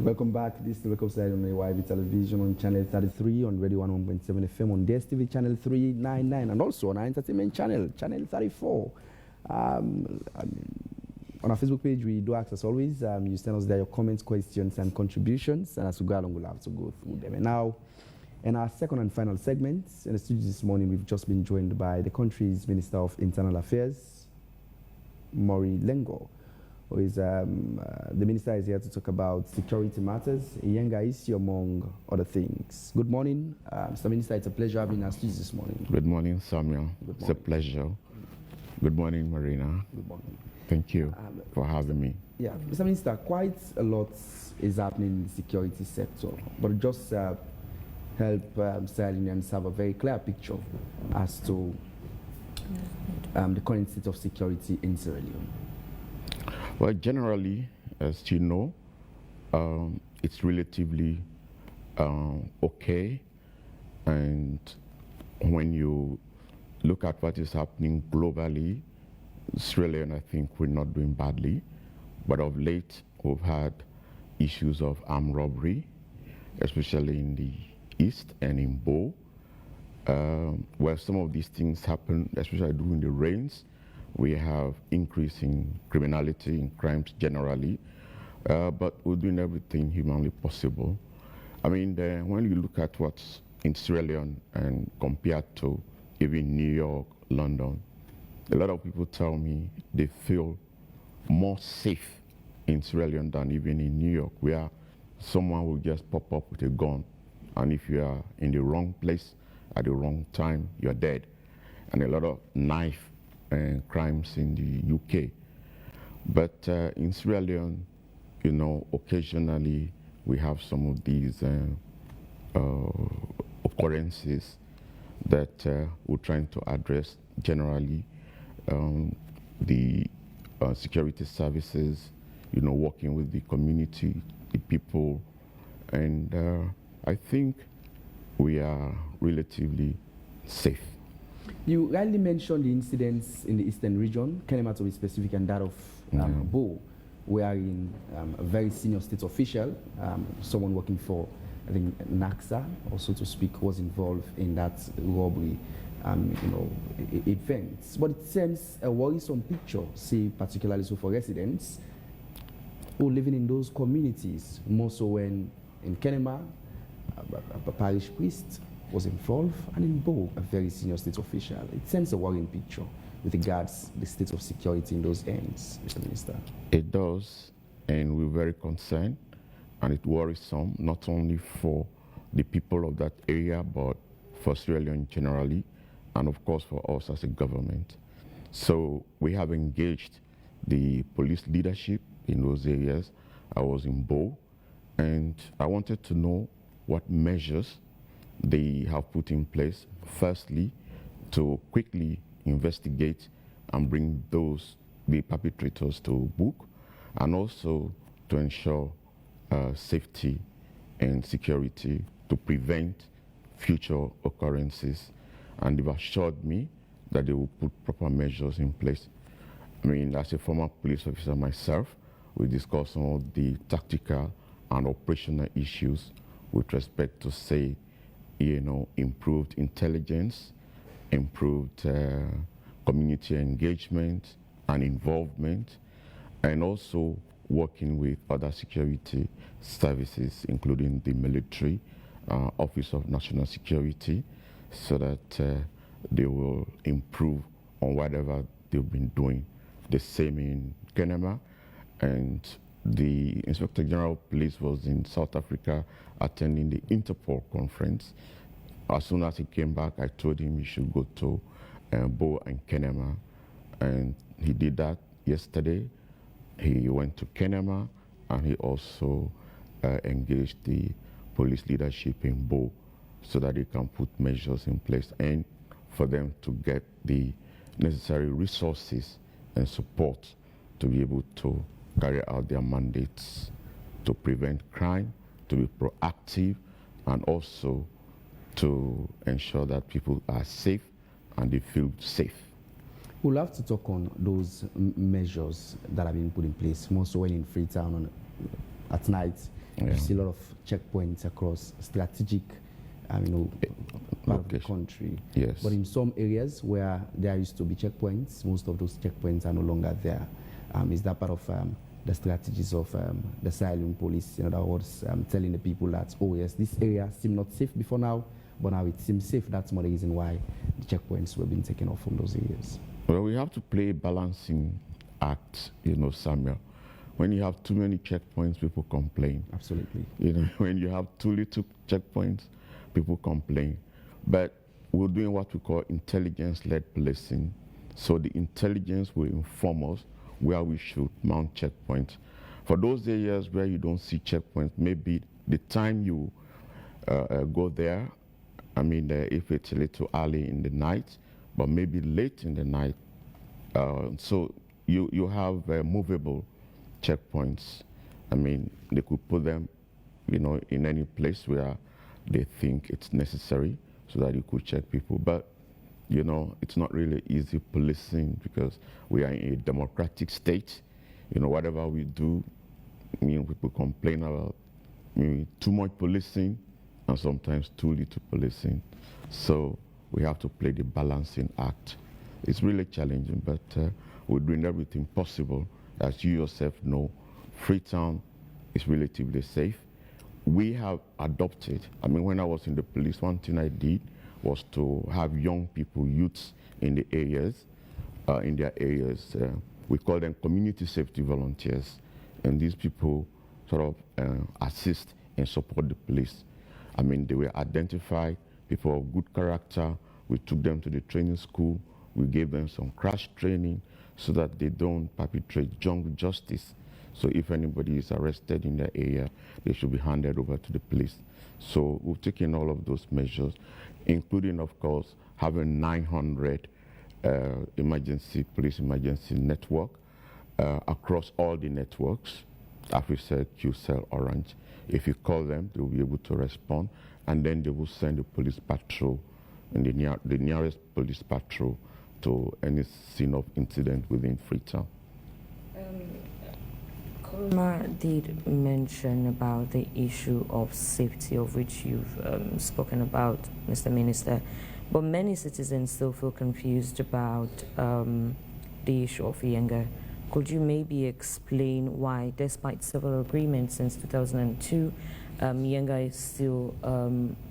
Welcome back. This is the Wake Up Side on AYV Television on Channel 33, on Radio 101.7 FM, on DSTV Channel 399, and also on our entertainment channel, Channel 34. On our Facebook page, we do ask, as always, you send us there your comments, questions, and contributions, and as we go along, we'll have to go through them. And now, in our second and final segment, in the studio this morning, we've just been joined by the country's Minister of Internal Affairs, Morie Lengor. The minister is here to talk about security matters, Yenga issue, among other things. Good morning, Mr. Minister. It's a pleasure having us this morning. Good morning, Samuel. It's a pleasure. Good morning, Marina. Good morning. Thank you for having me. Yeah, Mr. Minister, quite a lot is happening in the security sector, but just help Sierra have a very clear picture as to the current state of security in Sierra Leone. Well, generally, as you know, it's relatively okay. And when you look at what is happening globally, Sierra Leone, I think we're not doing badly. But of late, we've had issues of armed robbery, especially in the east and in Bo, where some of these things happen, especially during the rains. We have increasing criminality and crimes generally, but we're doing everything humanly possible. I mean, when you look at what's in Sierra Leone and compared to even New York, London, a lot of people tell me they feel more safe in Sierra Leone than even in New York, where someone will just pop up with a gun, and if you are in the wrong place at the wrong time, you're dead. And a lot of knife and crimes in the UK. But in Sierra Leone, you know, occasionally we have some of these occurrences that we're trying to address. Generally, the security services, you know, working with the community, the people, and I think we are relatively safe. You rightly mentioned the incidents in the eastern region, Kenema to be specific, and that of Bo, where in a very senior state official, someone working for, I think, NAXA, also to speak, was involved in that robbery, events. But it sends a worrisome picture, say, particularly so for residents who are living in those communities, more so when in Kenema, a parish priest was involved, and in Bo, a very senior state official. It sends a worrying picture with regards to the state of security in those ends, Mr. Minister. It does, and we're very concerned, and it worries some, not only for the people of that area, but for Sierra Leone generally, and of course for us as a government. So we have engaged the police leadership in those areas. I was in Bo, and I wanted to know what measures they have put in place, firstly, to quickly investigate and bring the perpetrators to book, and also to ensure safety and security to prevent future occurrences. And they've assured me that they will put proper measures in place. I mean, as a former police officer myself, we discussed some of the tactical and operational issues with respect to, say, improved intelligence, improved community engagement and involvement, and also working with other security services, including the military, Office of National Security, so that they will improve on whatever they've been doing. The same in Kenema, and the Inspector General of Police was in South Africa attending the Interpol conference. As soon as he came back, I told him he should go to Bo and Kenema, and he did that yesterday. He went to Kenema, and he also engaged the police leadership in Bo so that they can put measures in place and for them to get the necessary resources and support to be able to carry out their mandates to prevent crime, to be proactive, and also to ensure that people are safe and they feel safe. We'll have to talk on those measures that have been put in place, more so when in Freetown at night. Yeah. You see a lot of checkpoints across strategic, part of the country. Yes. But in some areas where there used to be checkpoints, most of those checkpoints are no longer there. Is that part of the strategies of the silent police? In other words, telling the people that, oh yes, this area seemed not safe before now, but now it seems safe. That's more the reason why the checkpoints were being taken off from those areas. Well, we have to play a balancing act, Samuel. When you have too many checkpoints, people complain. Absolutely. When you have too little checkpoints, people complain. But we're doing what we call intelligence-led policing. So the intelligence will inform us where we should mount checkpoints. For those areas where you don't see checkpoints, maybe the time you go there, if it's a little early in the night, but maybe late in the night. So you have movable checkpoints. They could put them, in any place where they think it's necessary so that you could check people. But, it's not really easy policing because we are in a democratic state. Whatever we do, people complain about too much policing and sometimes too little policing. So we have to play the balancing act. It's really challenging, but we're doing everything possible. As you yourself know, Freetown is relatively safe. We have adopted, when I was in the police, one thing I did was to have young people, youths in the areas, we call them community safety volunteers. And these people sort of assist and support the police. They were identified, people of good character. We took them to the training school. We gave them some crash training so that they don't perpetrate jungle justice. So if anybody is arrested in their area, they should be handed over to the police. So we've taken all of those measures, including, of course, having 900 police emergency network across all the networks. Africell, QCell, Orange. If you call them, they will be able to respond, and then they will send a police patrol, and the nearest police patrol to any scene of incident within Freetown. Kurma did mention about the issue of safety, of which you've spoken about, Mr. Minister, but many citizens still feel confused about the issue of Yenga. Could you maybe explain why, despite several agreements since 2002, Yenga is still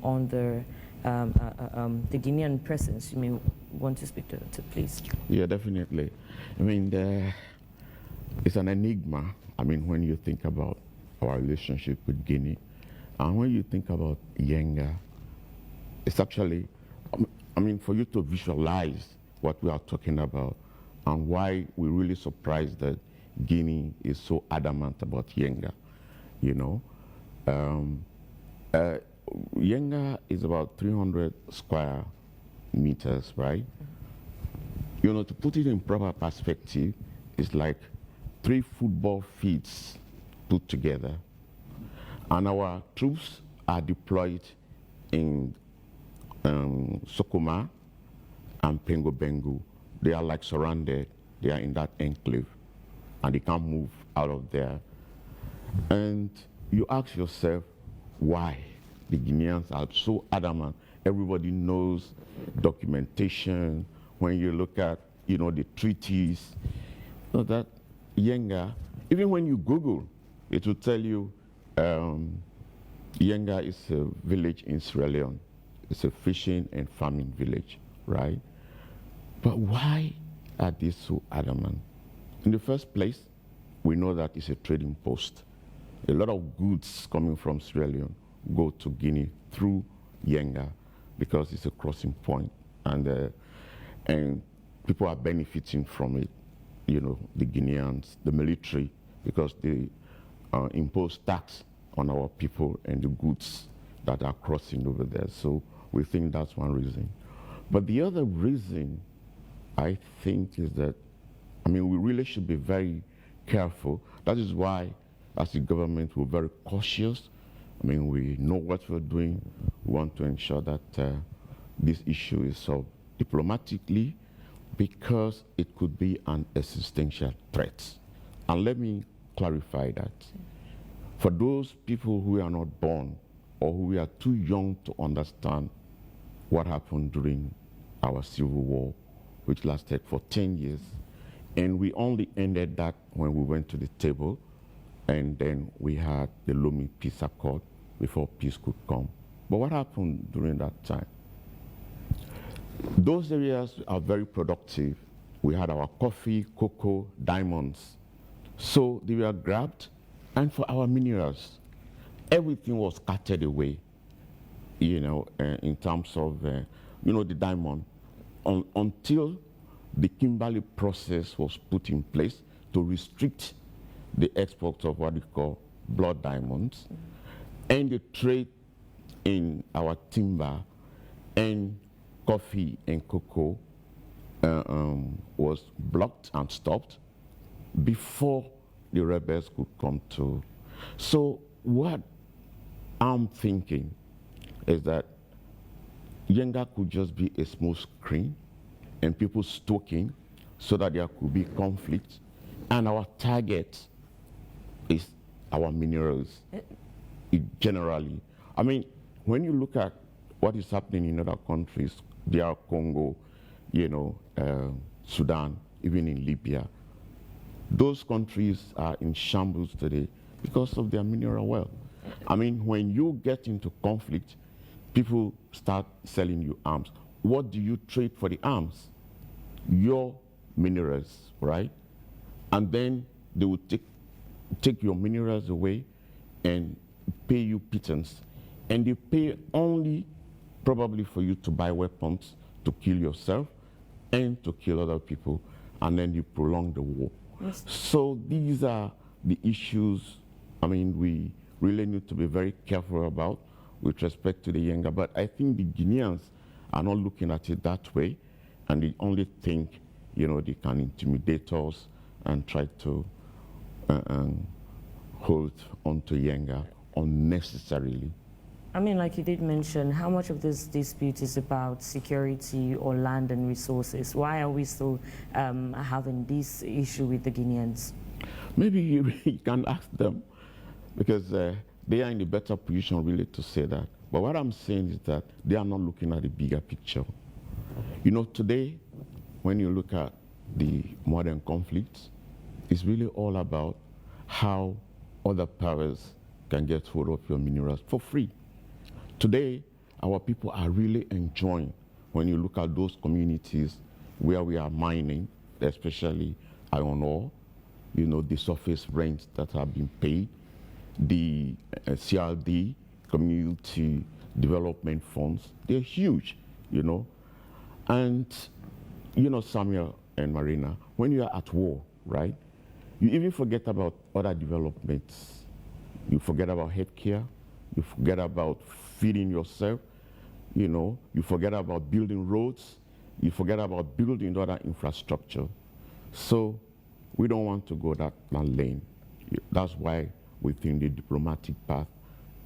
under the Guinean presence? You may want to speak to please. Yeah, definitely. It's an enigma. When you think about our relationship with Guinea, and when you think about Yenga, it's actually, for you to visualize what we are talking about and why we're really surprised that Guinea is so adamant about Yenga, Yenga is about 300 square meters, right? To put it in proper perspective, it's like 3 football fields put together. And our troops are deployed in Sokoma and Pengo Bengu. They are like surrounded. They are in that enclave, and they can't move out of there. And you ask yourself, why the Guineans are so adamant? Everybody knows documentation. When you look at, the treaties, that Yenga, even when you Google, it will tell you Yenga is a village in Sierra Leone. It's a fishing and farming village, right? But why are they so adamant? In the first place, we know that it's a trading post. A lot of goods coming from Sierra Leone go to Guinea through Yenga because it's a crossing point, and people are benefiting from it. The Guineans, the military, because they impose tax on our people and the goods that are crossing over there. So we think that's one reason. But the other reason, I think, is that, we really should be very careful. That is why, as the government, we're very cautious. We know what we're doing. We want to ensure that this issue is solved diplomatically, because it could be an existential threat. And let me clarify that. For those people who are not born or who are too young to understand what happened during our Civil War, which lasted for 10 years, and we only ended that when we went to the table, and then we had the Lomé Peace Accord before peace could come. But what happened during that time? Those areas are very productive. We had our coffee, cocoa, diamonds. So they were grabbed, and for our minerals, everything was carted away, in terms of, the diamond, until the Kimberley process was put in place to restrict the export of what we call blood diamonds, and the trade in our timber and coffee and cocoa was blocked and stopped before the rebels could come to. So what I'm thinking is that Yenga could just be a small screen and people stoking so that there could be conflict, and our target is our minerals generally. I mean, when you look at what is happening in other countries, DR Congo, Sudan, even in Libya, those countries are in shambles today because of their mineral wealth. I mean, when you get into conflict, people start selling you arms. What do you trade for the arms? Your minerals, right? And then they will take your minerals away and pay you pittance. And they pay only probably for you to buy weapons to kill yourself and to kill other people, and then you prolong the war. Yes. So these are the issues, I mean, we really need to be very careful about with respect to the Yenga. But I think the Guineans are not looking at it that way, and they only think, they can intimidate us and try to hold onto Yenga unnecessarily. I mean, like you did mention, how much of this dispute is about security or land and resources? Why are we still having this issue with the Guineans? Maybe you can ask them, because they are in a better position really to say that. But what I'm saying is that they are not looking at the bigger picture. Today, when you look at the modern conflicts, it's really all about how other powers can get hold of your minerals for free. Today, our people are really enjoying, when you look at those communities where we are mining, especially iron ore, the surface rents that have been paid, the CRD, community development funds, they're huge, And, Samuel and Marina, when you are at war, right, you even forget about other developments. You forget about healthcare, you forget about feeding yourself, you forget about building roads, you forget about building other infrastructure. So we don't want to go that lane. That's why we think the diplomatic path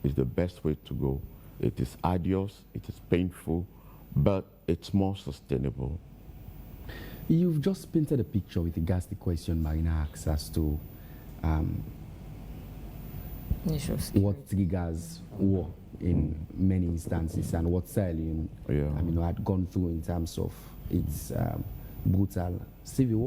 is the best way to go. It is arduous, it is painful, but it's more sustainable. You've just painted a picture with regards to the question Marina asks as to what triggers war in many instances, and what Sierra Leone had gone through in terms of its brutal civil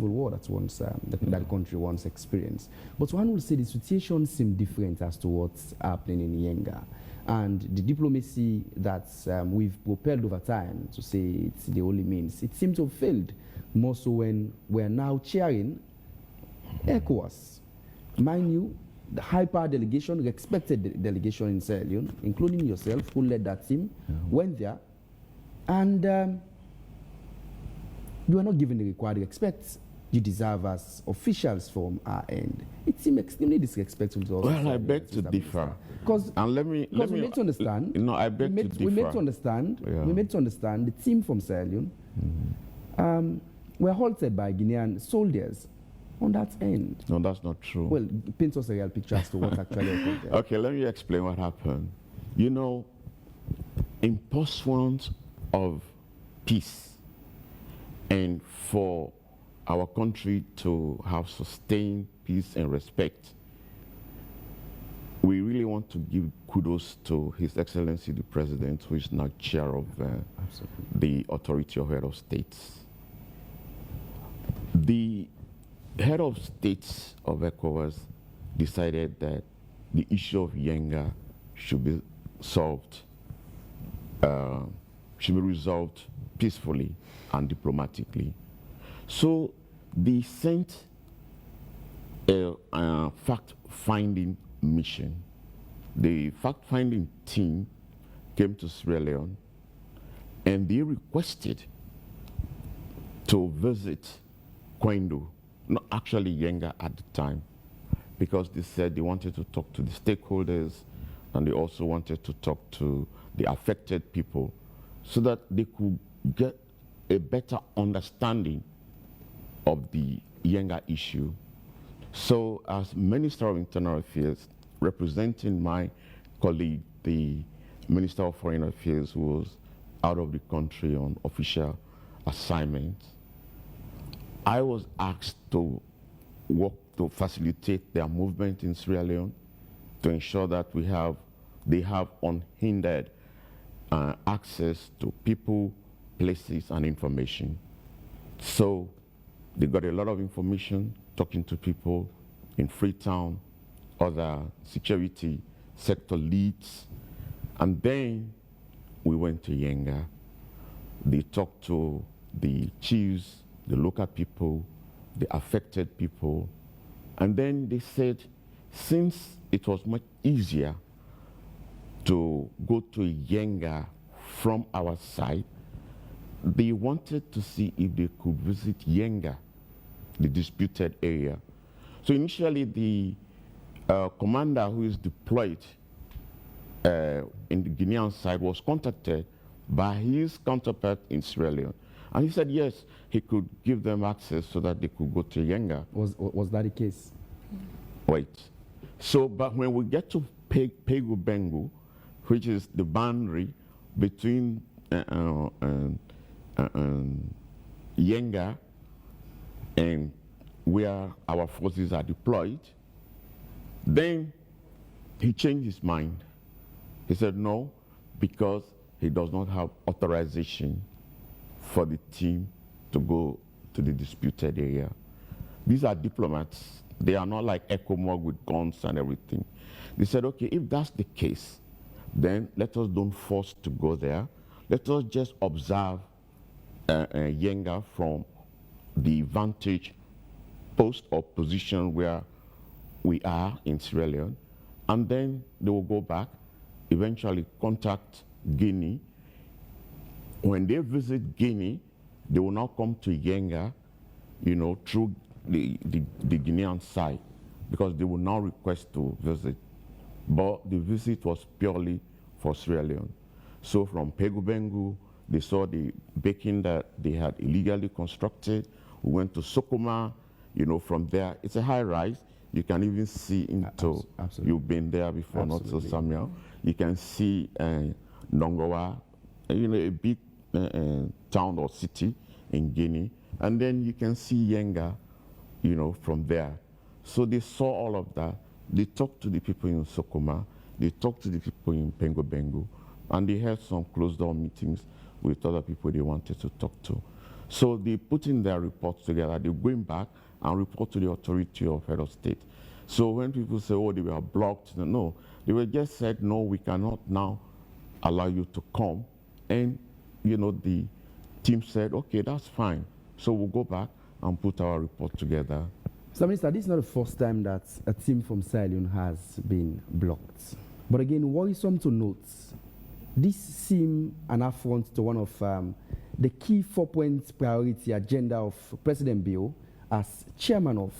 war that that country once experienced. But one would say the situation seems different as to what's happening in Yenga, and the diplomacy that we've propelled over time to say it's the only means, it seems to have failed, more so when we're now chairing ECOWAS. Mind you, the high-power delegation, the expected delegation in Sierra Leone, including yourself, who led that team, went there, and you are not given the required respect you deserve as officials from our end. It seems extremely disrespectful to us. Well, I beg to differ. Because we made to understand. No, I beg to differ. We made to understand. We made to understand the team from Sierra Leone were halted by Guinean soldiers on that end. No, that's not true. Well, paint us a real picture as to what actually happened there. Okay, let me explain what happened. In pursuit of peace and for our country to have sustained peace and respect, we really want to give kudos to His Excellency the President, who is now chair of the Authority of Head of States. The head of states of ECOWAS decided that the issue of Yenga should be solved, should be resolved peacefully and diplomatically. So they sent a fact-finding mission. The fact-finding team came to Sierra Leone and they requested to visit Kwendo, not actually Yenga at the time, because they said they wanted to talk to the stakeholders and they also wanted to talk to the affected people so that they could get a better understanding of the Yenga issue. So as Minister of Internal Affairs, representing my colleague, the Minister of Foreign Affairs, who was out of the country on official assignment, I was asked to work to facilitate their movement in Sierra Leone, to ensure that they have unhindered access to people, places, and information. So they got a lot of information, talking to people in Freetown, other security sector leads, and then we went to Yenga. They talked to the chiefs, the local people, the affected people, and then they said, since it was much easier to go to Yenga from our side, they wanted to see if they could visit Yenga, the disputed area. So initially the commander who is deployed in the Guinean side was contacted by his counterpart in Sierra Leone. And he said, yes, he could give them access so that they could go to Yenga. Was that the case? Wait. So, but when we get to Pegu Bengu, which is the boundary between Yenga and where our forces are deployed, then he changed his mind. He said no, because he does not have authorization for the team to go to the disputed area. These are diplomats. They are not like ECOMOG with guns and everything. They said, okay, if that's the case, then let us don't force to go there. Let us just observe Yenga from the vantage post or position where we are in Sierra Leone, and then they will go back, eventually contact Guinea. When they visit Guinea, they will now come to Yenga, through the Guinean side, because they will now request to visit. But the visit was purely for Sierra Leone. So from Pegubengu, they saw the baking that they had illegally constructed. We went to Sokoma, from there. It's a high rise. You can even see into, absolutely. You've been there before, Absolutely. not so Samuel. You can see Nongoa, a big town or city in Guinea. And then you can see Yenga, from there. So they saw all of that. They talked to the people in Sokoma. They talked to the people in Pengobengu. And they had some closed-door meetings with other people they wanted to talk to. So they put in their reports together. They're going back and report to the Authority of Head of State. So when people say, oh, they were blocked, no. They were just said, no, we cannot now allow you to come. And, the team said, okay, that's fine. So we'll go back and put our report together. So, Minister, this is not the first time that a team from Sierra Leone has been blocked. But again, worrisome to note, this seems an affront to one of the key 4-point priority agenda of President Bill as chairman of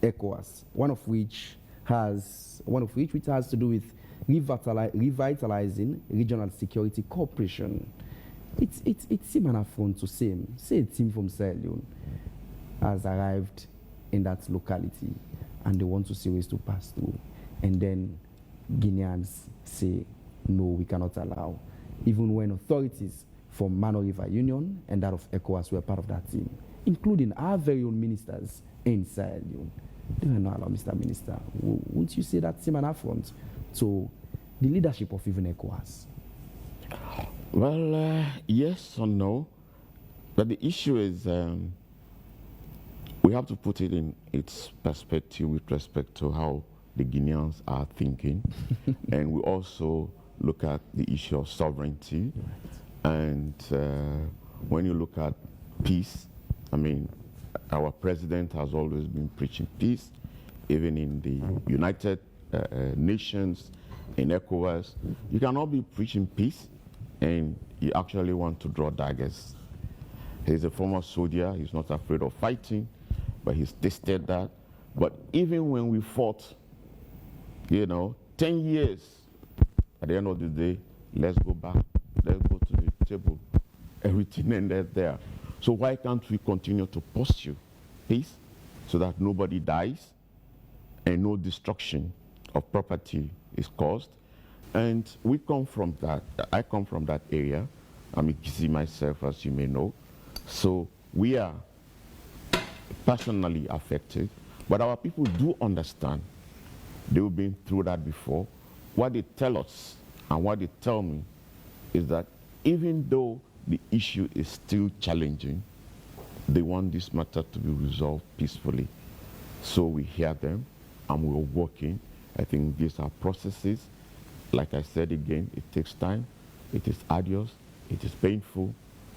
ECOWAS, which has to do with revitalizing regional security cooperation. It seems an affront to say a team from Sierra Leone has arrived in that locality and they want to see ways to pass through. And then Guineans say, no, we cannot allow. Even when authorities from Mano River Union and that of ECOWAS were part of that team, including our very own ministers in Sierra Leone. Mr. Minister, won't you say that same an affront to the leadership of even ECOWAS? Well, yes or no. But the issue is we have to put it in its perspective with respect to how the Guineans are thinking. And we also look at the issue of sovereignty. Right. And when you look at peace, I mean, our president has always been preaching peace, even in the United Nations, in ECOWAS. You cannot be preaching peace and you actually want to draw daggers. He's a former soldier, he's not afraid of fighting, but he's tasted that. But even when we fought, 10 years, at the end of the day, let's go back, let's go to the table, everything ended there. So why can't we continue to pursue peace so that nobody dies and no destruction of property is caused? And we come from that, I come from that area. I'm a Kisi myself, as you may know. So we are personally affected, but our people do understand. They've been through that before. What they tell us and what they tell me is that even though the issue is still challenging, they want this matter to be resolved peacefully. So we hear them and we're working. I think these are processes. Like I said again, it takes time, it is arduous, it is painful,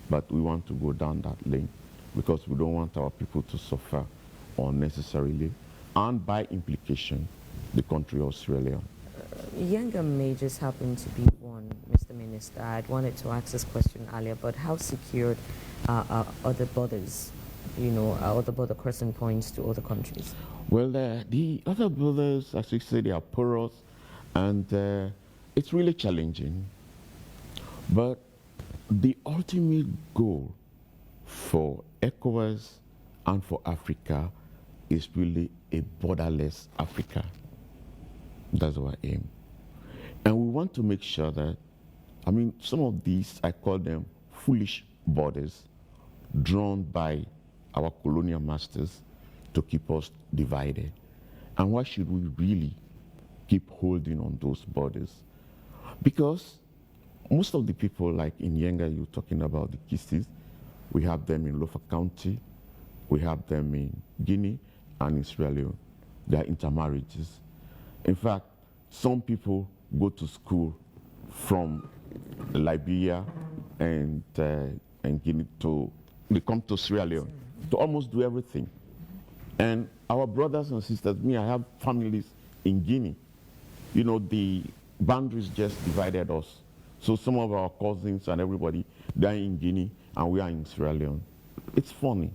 but we want to go down that lane because we don't want our people to suffer unnecessarily and by implication, the country of Sierra Leone. Yenga may just happen to be one, Mr. Minister. I'd wanted to ask this question earlier, but how secured are other borders, other border crossing points to other countries? Well, the other borders, as you say, they are porous, and it's really challenging. But the ultimate goal for ECOWAS and for Africa is really a borderless Africa. That's our aim. And we want to make sure that, some of these, I call them foolish borders, drawn by our colonial masters to keep us divided. And why should we really keep holding on those borders? Because most of the people, like in Yenga, you're talking about the Kisses, we have them in Lofa County, we have them in Guinea and in Sierra Leone. They are intermarriages. In fact, some people go to school from Liberia and Guinea they come to Sierra Leone to almost do everything. And our brothers and sisters, I have families in Guinea. The boundaries just divided us. So some of our cousins and everybody, they're in Guinea and we are in Sierra Leone. It's funny.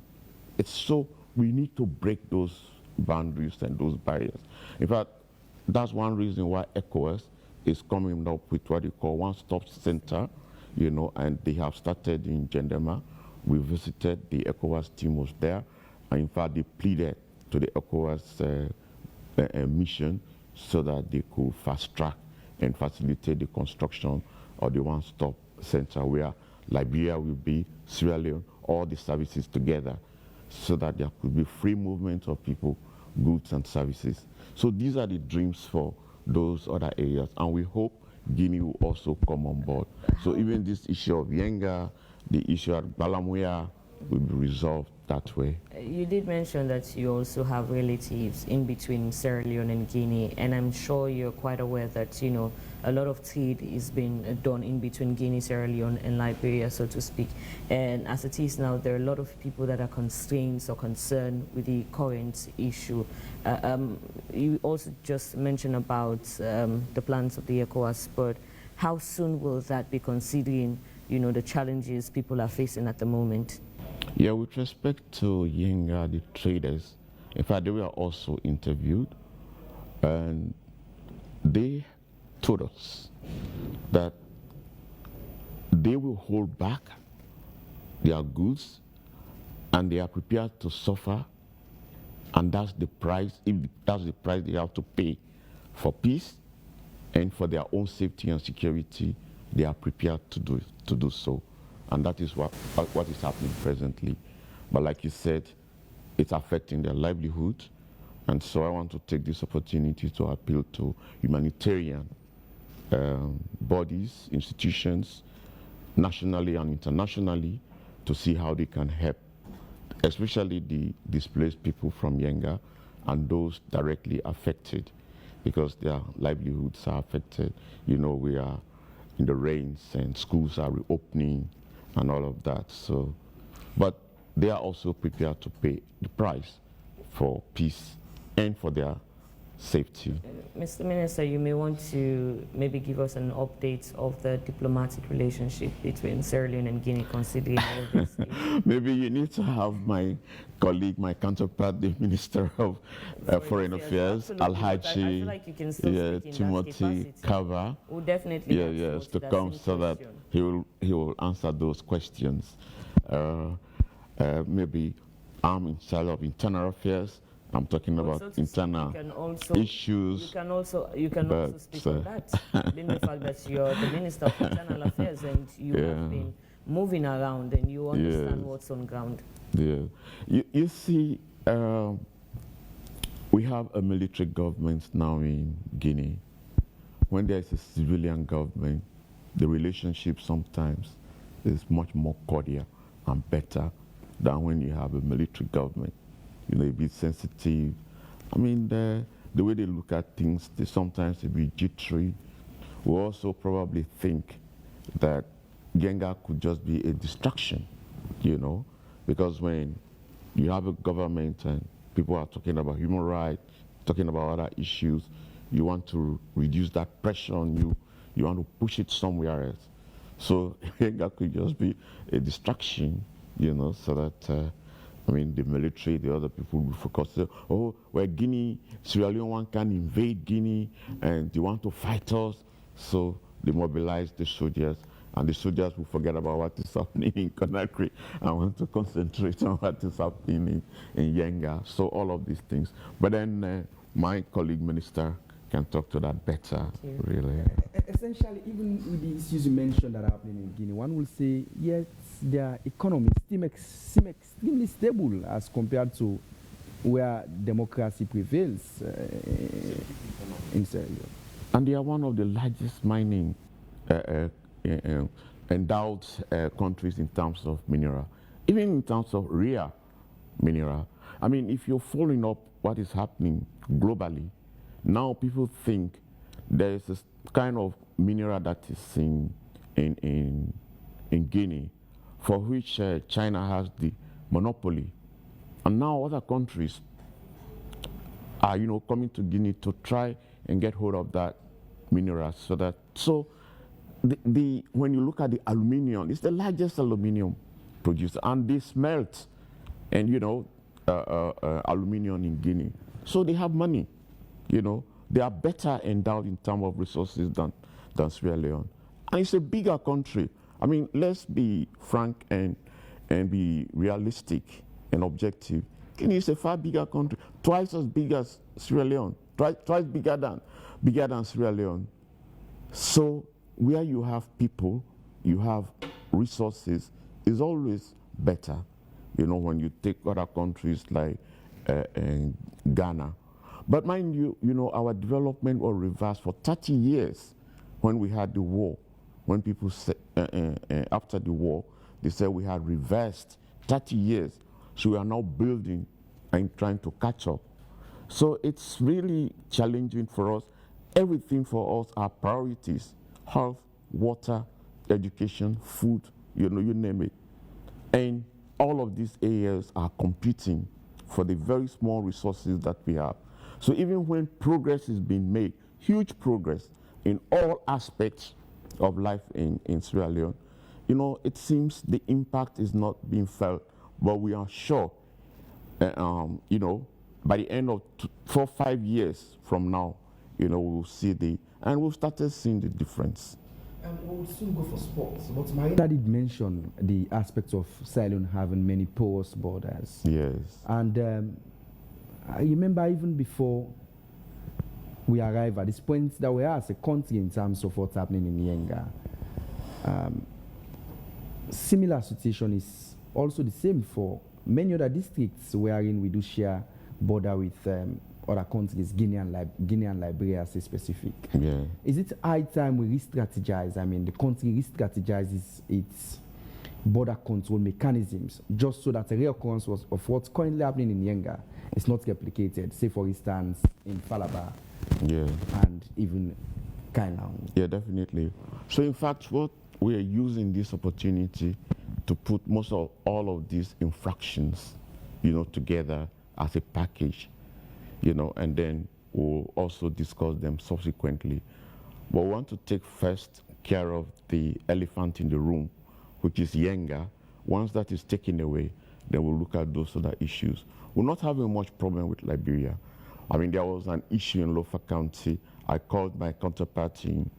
We need to break those boundaries and those barriers. In fact, that's one reason why ECOWAS is coming up with what they call one-stop center, and they have started in Gendema. We visited, the ECOWAS team was there, and in fact, they pleaded to the ECOWAS mission so that they could fast-track and facilitate the construction of the one-stop center where Liberia will be, Sierra Leone, all the services together, so that there could be free movement of people, goods and services. So these are the dreams for those other areas, and we hope Guinea will also come on board. So even this issue of Yenga, the issue at Balamuya will be resolved that way. You did mention that you also have relatives in between Sierra Leone and Guinea, and I'm sure you're quite aware that, a lot of trade is being done in between Guinea, Sierra Leone, and Liberia, so to speak. And as it is now, there are a lot of people that are constrained or concerned with the current issue. You also just mentioned about the plans of the ECOWAS, but how soon will that be, considering, the challenges people are facing at the moment? Yeah, with respect to Yenga, the traders, in fact, they were also interviewed, and they told us that they will hold back their goods and they are prepared to suffer, and that's the price, if that's the price they have to pay for peace and for their own safety and security, they are prepared to do so. And that is what is happening presently. But like you said, it's affecting their livelihood. And so I want to take this opportunity to appeal to humanitarian bodies, institutions, nationally and internationally, to see how they can help, especially the displaced people from Yenga and those directly affected, because their livelihoods are affected. You know, we are in the rains and schools are reopening and all of that. So, but they are also prepared to pay the price for peace and for their safety. Mr. Minister, you may want to maybe give us an update of the diplomatic relationship between Sierra Leone and Guinea, considering all this. Maybe you need to have my colleague, my counterpart, the Minister of Foreign Affairs, Alhaji, like Timothy Kava. We'll definitely to come so that he will answer those questions. Maybe I'm in charge of internal affairs. I'm talking about internal issues. You can also speak on that, being the fact that you're the Minister of Internal Affairs and you have been moving around and you understand what's on ground. Yeah, you see, we have a military government now in Guinea. When there is a civilian government, the relationship sometimes is much more cordial and better than when you have a military government. You know, a bit sensitive. I mean, the way they look at things, they sometimes a bit jittery. We also probably think that Yenga could just be a distraction, you know, because when you have a government and people are talking about human rights, talking about other issues, you want to reduce that pressure on you, you want to push it somewhere else. So Yenga could just be a distraction, you know, so that I mean, the military, the other people will focus, oh, well, Guinea, Sierra Leone one can invade Guinea and they want to fight us. So they mobilize the soldiers, and the soldiers will forget about what is happening in Conakry and want to concentrate on what is happening in Yenga. So all of these things. But then my colleague minister can talk to that better, really. Essentially, even with the issues you mentioned that are happening in Guinea, one will say, yes, their economy seem extremely stable as compared to where democracy prevails in Sierra Leone. And they are one of the largest mining endowed countries in terms of mineral, even in terms of rare mineral. I mean, if you're following up what is happening globally, now people think there is this kind of mineral that is in Guinea, for which China has the monopoly. And now other countries are, you know, coming to Guinea to try and get hold of that mineral. So when you look at the aluminium, it's the largest aluminium producer, and they smelt, and you know, aluminium in Guinea. So they have money, you know. They are better endowed in terms of resources than Sierra Leone. And it's a bigger country. I mean, let's be frank and be realistic and objective. Guinea is a far bigger country, twice as big as Sierra Leone, twice bigger than Sierra Leone. So where you have people, you have resources, is always better. You know, when you take other countries like Ghana. But mind you, you know, our development was reversed for 30 years when we had the war. When people said, after the war, they said we had reversed 30 years. So we are now building and trying to catch up. So it's really challenging for us. Everything for us are priorities: health, water, education, food, you know, you name it. And all of these areas are competing for the very small resources that we have. So even when progress is being made, huge progress in all aspects of life in Sierra Leone, you know, it seems the impact is not being felt, but we are sure, you know, by the end of 4 or 5 years from now, you know, we'll see and we've started seeing the difference. We'll soon go for sports, but Maida did mention the aspects of Sierra Leone having many porous borders. Yes. And I remember even before we arrive at this point that we are as a country in terms of what's happening in Yenga. Similar situation is also the same for many other districts wherein we do share border with other countries, Guinea and Liberia, say specific. Yeah. Is it high time we re-strategize? I mean, the country re-strategizes its border control mechanisms just so that a reoccurrence of what's currently happening in Yenga is not replicated, say for instance in Falaba, Yeah. and even Kailang. Yeah, definitely. So in fact, what we are using this opportunity to put most of all of these infractions, together as a package, and then we'll also discuss them subsequently. But we want to take first care of the elephant in the room, which is Yenga. Once that is taken away, then we'll look at those other issues. We're not having much problem with Liberia. I mean, there was an issue in Lofa County. I called my counterpart in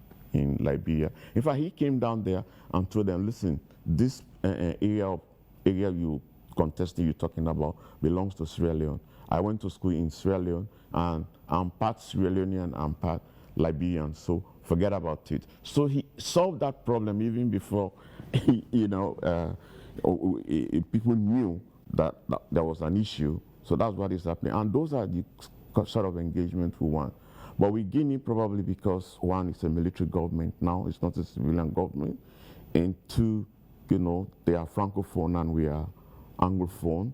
Liberia. In fact, he came down there and told them, listen, this area you contesting, you're talking about, belongs to Sierra Leone. I went to school in Sierra Leone, and I'm part Sierra Leonean, I'm part Liberian, so forget about it. So he solved that problem even before, people knew that there was an issue. So that's what is happening. And those are the sort of engagement we want. But with Guinea, probably because one, it's a military government now, it's not a civilian government, and two, they are Francophone and we are Anglophone.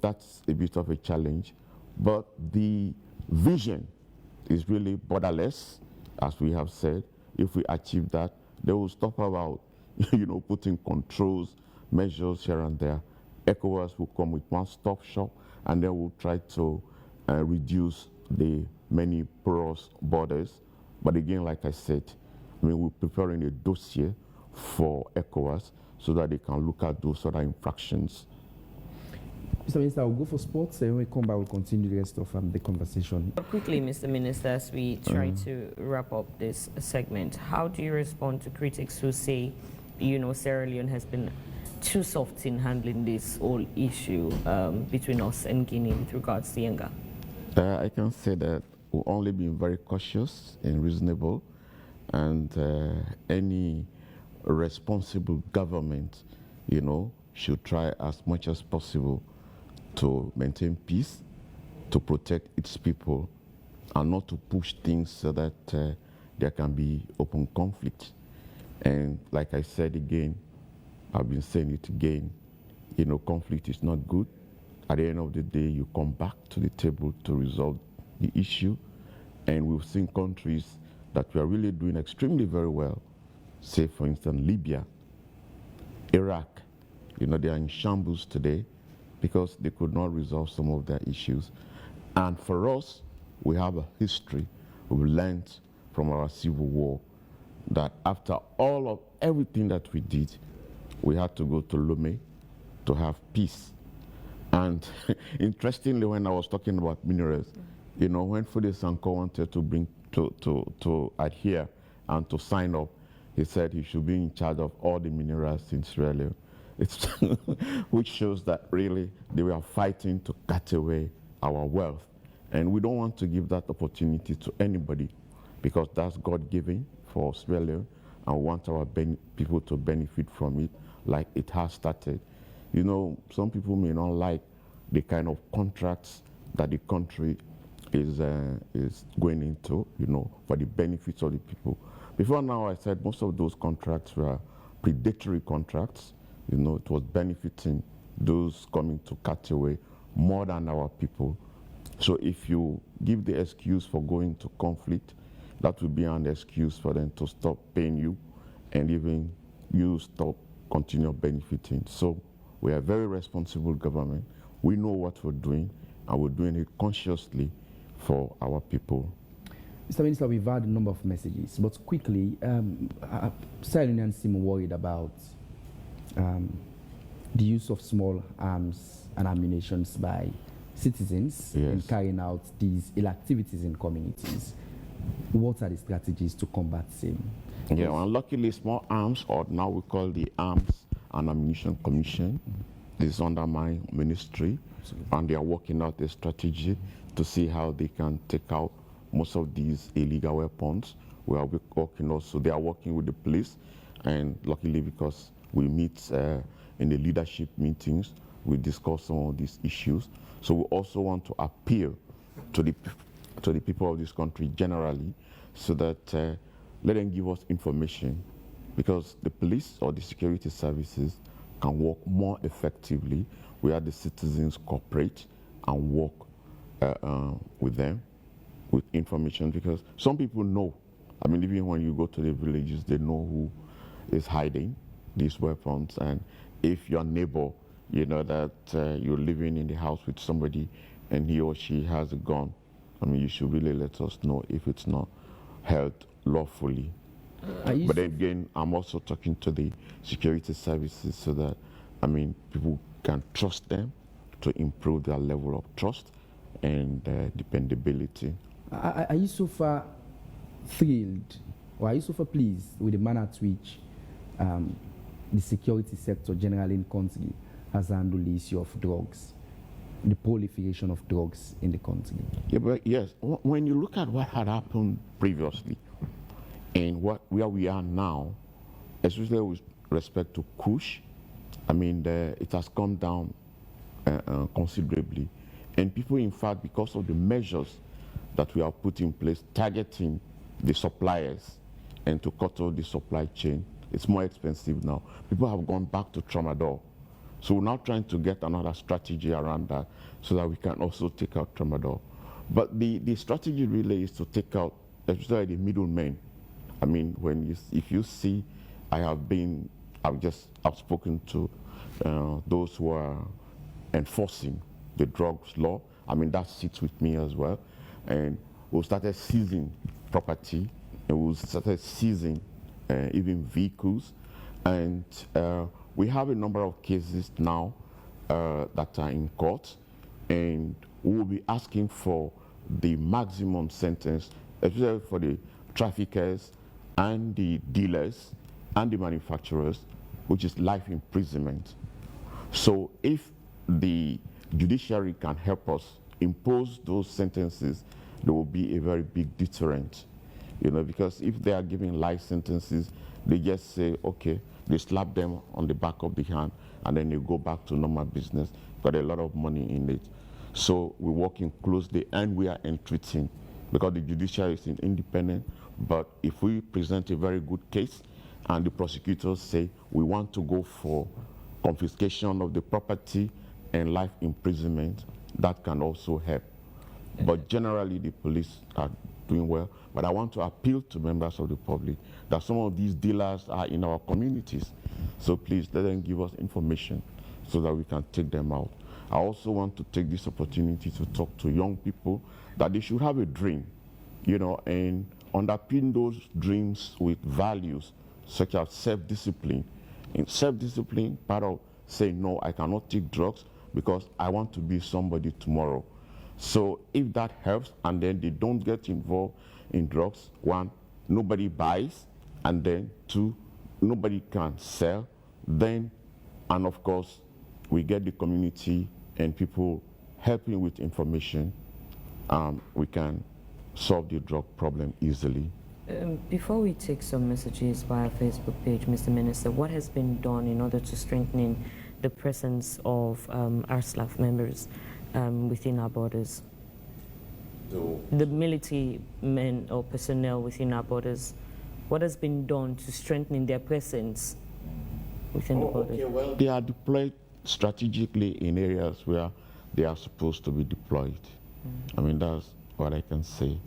That's a bit of a challenge. But the vision is really borderless, as we have said. If we achieve that, they will stop about, putting controls, measures here and there. ECOWAS will come with one-stop shop, and then we'll try to reduce the many porous borders. But again, like I said, we're preparing a dossier for ECOWAS so that they can look at those other infractions. Mr. Minister, I'll go for sports, and when we come back, we'll continue the rest of the conversation. Quickly, Mr. Minister, as we try to wrap up this segment, how do you respond to critics who say, Sierra Leone has been too soft in handling this whole issue between us and Guinea with regards to Yenga? I can say that we've only been very cautious and reasonable, and any responsible government, should try as much as possible to maintain peace, to protect its people, and not to push things so that there can be open conflict. And like I said again, I've been saying it again, conflict is not good. At the end of the day, you come back to the table to resolve the issue. And we've seen countries that we are really doing extremely very well. Say, for instance, Libya, Iraq, they are in shambles today because they could not resolve some of their issues. And for us, we have a history. We've learned from our civil war that after all of everything that we did, we had to go to Lomé to have peace. And interestingly, when I was talking about minerals, when Fude Sanko wanted to bring to adhere and to sign up, he said he should be in charge of all the minerals in Sierra Leone. Which shows that really they were fighting to cut away our wealth. And we don't want to give that opportunity to anybody because that's God-given for Sierra Leone, and we want our people to benefit from it like it has started. Some people may not like the kind of contracts that the country is going into, for the benefits of the people. Before now, I said most of those contracts were predatory contracts. It was benefiting those coming to cut away more than our people. So if you give the excuse for going to conflict, that would be an excuse for them to stop paying you, and even you continue benefiting. So we are a very responsible government. We know what we're doing, and we're doing it consciously for our people. Mr. Minister, we've had a number of messages, but quickly, Sierra Leoneans seem worried about the use of small arms and ammunition by citizens in carrying out these ill activities in communities. What are the strategies to combat same? Yeah, well, luckily, small arms, or now we call the Arms and Ammunition Commission, is under my ministry. Absolutely. And they are working out a strategy to see how they can take out most of these illegal weapons. We are working also, they are working with the police, and luckily because we meet in the leadership meetings, we discuss some of these issues. So we also want to appeal to the people of this country generally, so that let them give us information, because the police or the security services can work more effectively where the citizens cooperate and work with them with information, because some people know. I mean, even when you go to the villages, they know who is hiding these weapons. And if your neighbor, you know that you're living in the house with somebody and he or she has a gun, I mean, you should really let us know if it's not held lawfully. But then again, I'm also talking to the security services so that, I mean, people can trust them to improve their level of trust and dependability. Are you so far thrilled, or are you so far pleased with the manner at which the security sector generally in country has handled the issue of drugs, the proliferation of drugs in the country? Yeah, but yes, when you look at what had happened previously and where we are now, especially with respect to Kush, I mean, it has come down considerably. And people, in fact, because of the measures that we have put in place, targeting the suppliers and to cut off the supply chain, it's more expensive now. People have gone back to tramadol. So we're now trying to get another strategy around that so that we can also take out tramadol. But the strategy really is to take out, especially the middlemen. I mean, if you see, I've spoken to those who are enforcing the drugs law. I mean, that sits with me as well. And we started seizing property, and we started seizing even vehicles. And we have a number of cases now that are in court, and we will be asking for the maximum sentence, especially for the traffickers and the dealers and the manufacturers, which is life imprisonment. So if the judiciary can help us impose those sentences, there will be a very big deterrent, you know, because if they are giving life sentences, they just say, okay, they slap them on the back of the hand, and then they go back to normal business, got a lot of money in it. So we're working closely, and we are entreating, because the judiciary is independent, but if we present a very good case, and the prosecutors say, we want to go for confiscation of the property and life imprisonment, that can also help. But generally, the police are doing well. But I want to appeal to members of the public that some of these dealers are in our communities. So please, let them give us information so that we can take them out. I also want to take this opportunity to talk to young people that they should have a dream, you know, and underpin those dreams with values such as self-discipline. In self-discipline, part of saying, no, I cannot take drugs because I want to be somebody tomorrow. So if that helps, and then they don't get involved in drugs, one, nobody buys, and then two, nobody can sell, then, and of course, we get the community and people helping with information, we can solve the drug problem easily. Before we take some messages via Facebook page, Mr. Minister, what has been done in order to strengthen the presence of RSLAF members within our borders? The military men or personnel within our borders, what has been done to strengthen their presence within the borders? Okay, well, they are deployed strategically in areas where they are supposed to be deployed. I mean, that's what I can say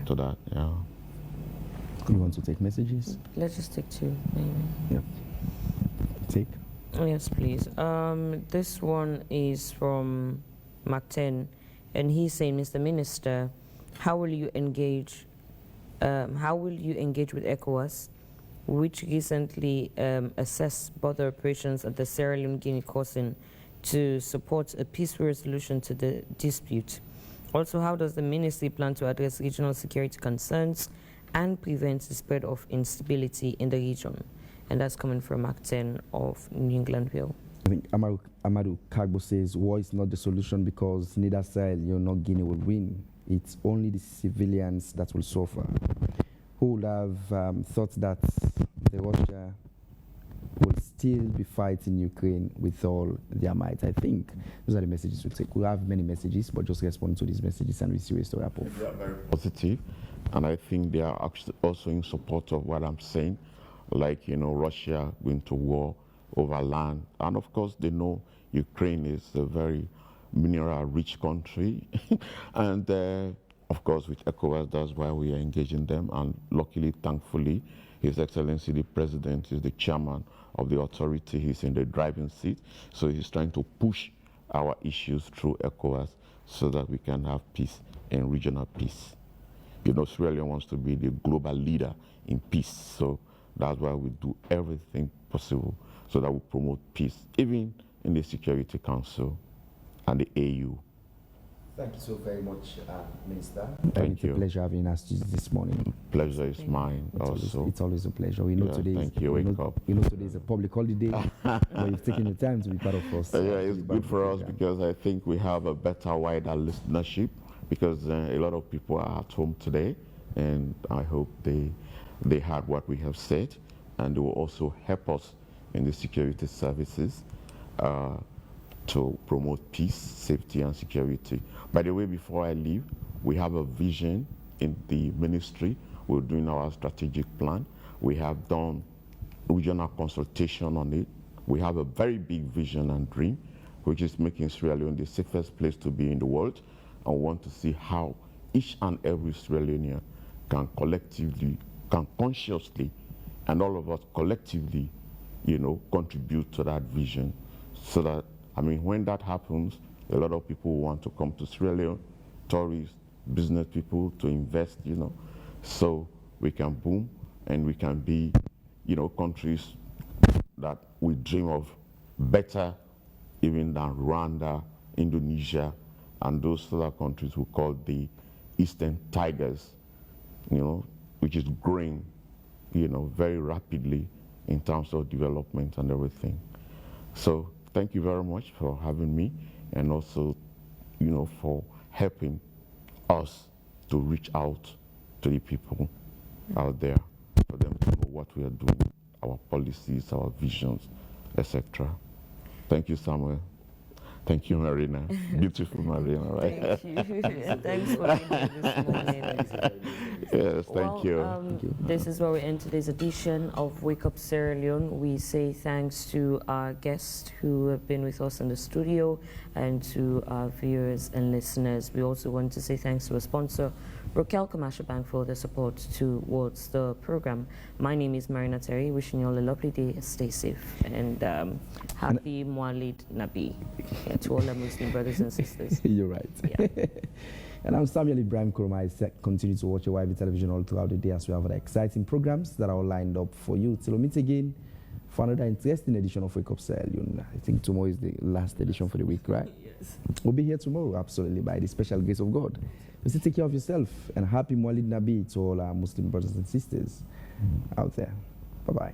to that, yeah. You want to take messages? Let's just take two, maybe. Yep. Take. Yes, please. This one is from Mark 10, and he's saying, Mr. Minister, how will you engage with ECOWAS, which recently assessed border operations at the Sierra Leone-Guinea crossing to support a peaceful resolution to the dispute? Also, how does the ministry plan to address regional security concerns and prevent the spread of instability in the region? And that's coming from Mark 10 of New Englandville. I think Amadou Kagbo says war is not the solution because neither side, Guinea will win. It's only the civilians that will suffer. Who would have thought that the Russia will still be fighting Ukraine with all their might. I think those are the messages we take. We have many messages, but just respond to these messages and we see ways to wrap up. They are very positive, and I think they are actually also in support of what I'm saying, like, you know, Russia going to war over land. And of course, they know Ukraine is a very mineral-rich country. And of course, with ECOWAS, that's why we are engaging them. And luckily, thankfully, His Excellency the President is the chairman of the authority. He's in the driving seat. So he's trying to push our issues through ECOWAS so that we can have peace and regional peace. You know, Sierra Leone wants to be the global leader in peace. So that's why we do everything possible so that we promote peace, even in the Security Council and the AU. Thank you so very much, Minister. Thank It's a you. pleasure having us this morning. Pleasure is mine also. It's always a pleasure. We know Yeah, today. thank you. Wake up. We know today is a public holiday, but you've taken the time to be part of us. Yeah, it's good for us because I think we have a better, wider listenership because a lot of people are at home today, and I hope they heard what we have said, and they will also help us in the security services to promote peace, safety, and security. By the way, before I leave, we have a vision in the ministry. We're doing our strategic plan. We have done regional consultation on it. We have a very big vision and dream, which is making Sierra Leone the safest place to be in the world. And we want to see how each and every Sierra Leonean can collectively, can consciously, and all of us collectively, you know, contribute to that vision so that, I mean, when that happens, a lot of people want to come to Sierra Leone, tourists, business people to invest, you know, so we can boom and we can be, you know, countries that we dream of better even than Rwanda, Indonesia, and those other countries we call the Eastern Tigers, you know, which is growing, you know, very rapidly in terms of development and everything. So thank you very much for having me, and also, you know, for helping us to reach out to the people out there, for them to know what we are doing, our policies, our visions, etc. Thank you, Samuel. Thank you, Marina. Beautiful Marina, right? Thank you. Thanks for being here this morning. Yes, thank Well, you. This is where we end today's edition of Wake Up Sierra Leone. We say thanks to our guests who have been with us in the studio and to our viewers and listeners. We also want to say thanks to our sponsor, Rokel Commercial Bank, for the support towards the program. My name is Marina Terry, wishing you all a lovely day. Stay safe and happy Mwalid Nabi to all our Muslim brothers and sisters. You're right. Yeah. And I'm Samuel Ibrahim Kurma. Continue to watch your YB television all throughout the day as we have other exciting programs that are all lined up for you. Till we meet again for another interesting edition of Wake Up Sierra Leone. I think tomorrow is the last edition for the week, right? Yes. We'll be here tomorrow, absolutely, by the special grace of God. So still take care of yourself, and happy Mwalid Nabi to all our Muslim brothers and sisters out there. Bye-bye.